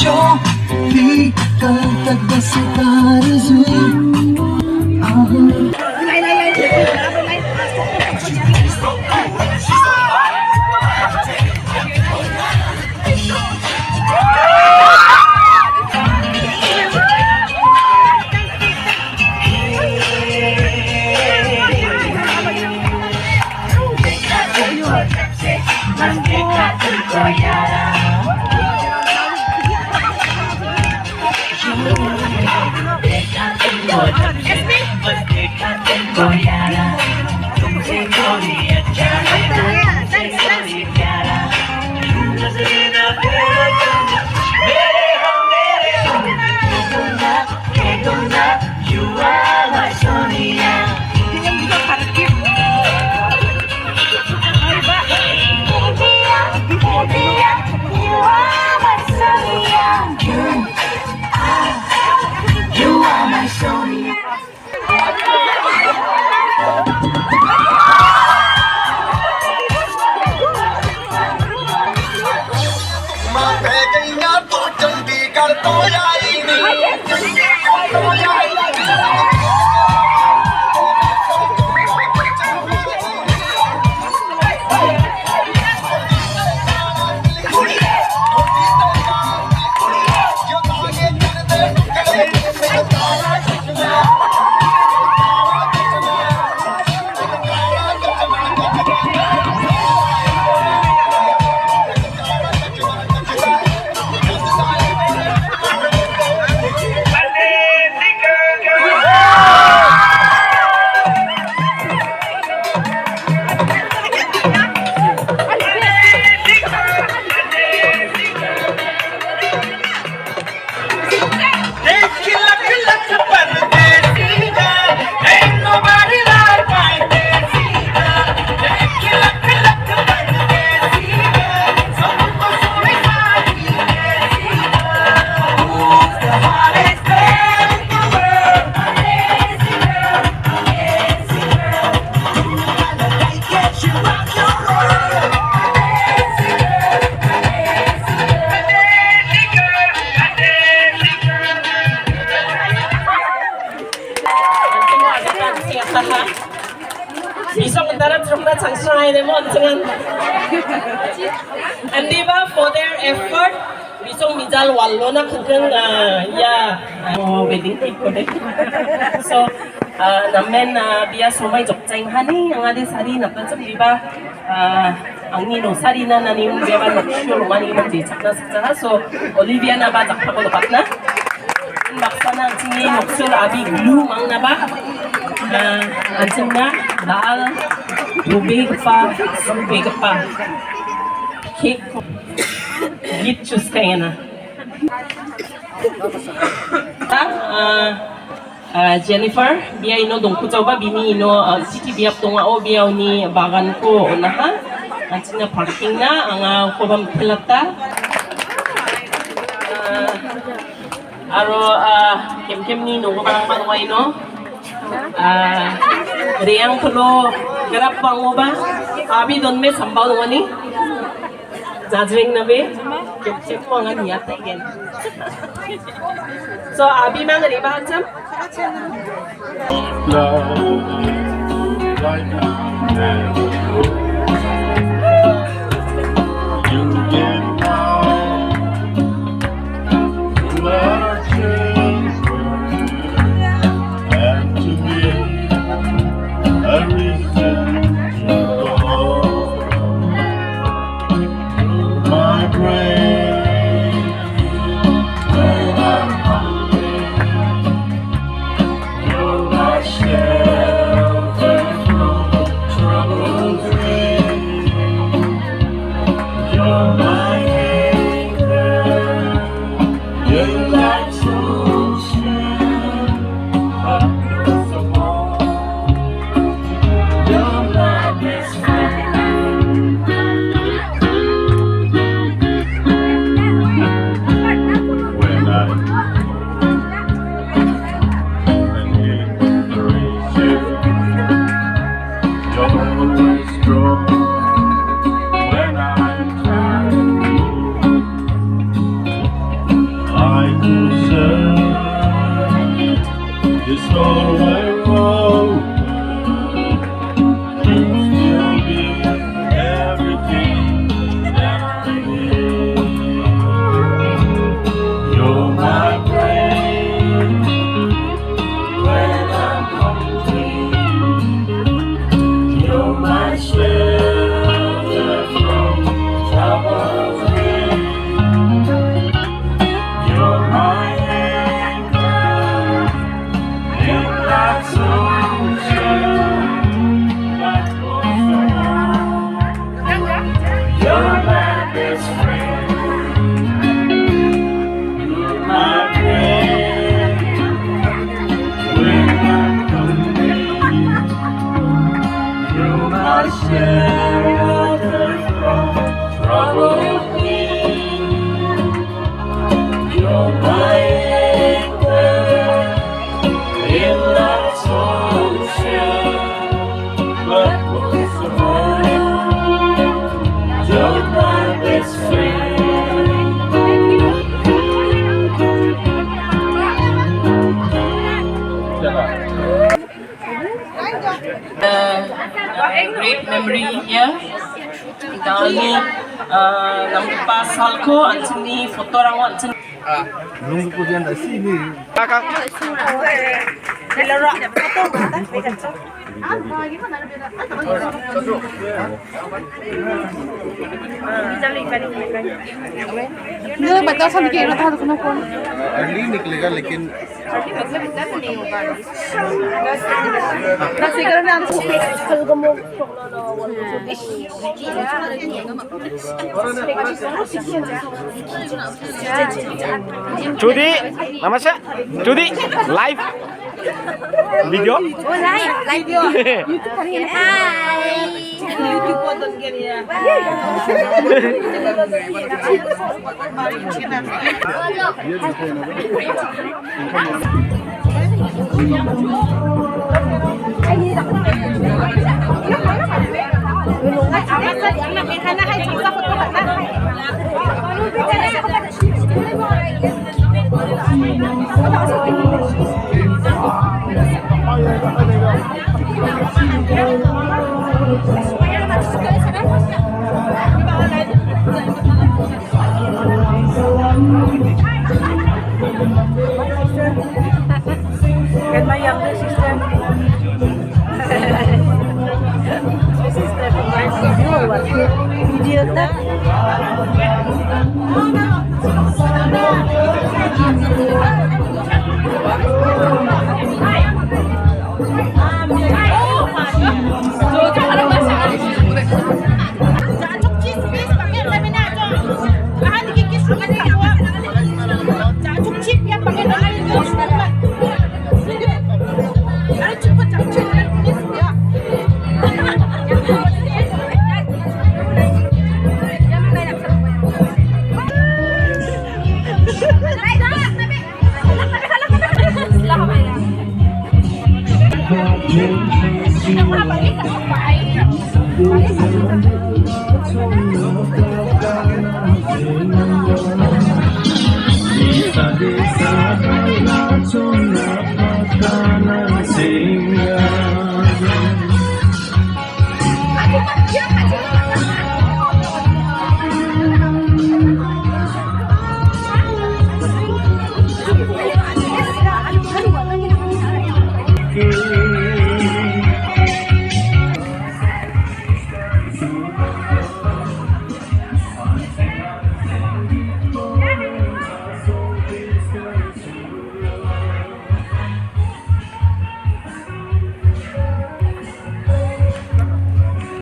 show Di tagtagda sa karizwi And diba, for their effort, bisong mijal wallo na kageng wedding cake ko din. So, namen biya somay jokjang hani ang ade sari natansa diba ang nino sari na nanim biya ba noksyo mani manji chakna saksa so Olivia na ba jakpa ko dapat na baksa na tingi noksyo abi glue mang na ba anjing na dal tubig pa cake git choose kaya na Jennifer, biya ino dongku coba bini ino city biap tonga o biya ni bagan ko onaha anjing na parking na ang ko bam pelata aro kem ni no barang panway no Riang pulo garap pang mo ba? Abi don me sambal mo ni? Judging na be? Kip mo nga niya again. So abi mang ri ba jam? Trouble Great memory here. Dami namgipa salko antini fotorang antini. Nunggu ko dyan na sini. नहीं बता सब कहना था तो कौन early निकलेगा लेकिन Judy, namaste. Judy, live video. Oh live YouTube kalian hai YouTube potom kalian And my younger sister. Sister from my video that.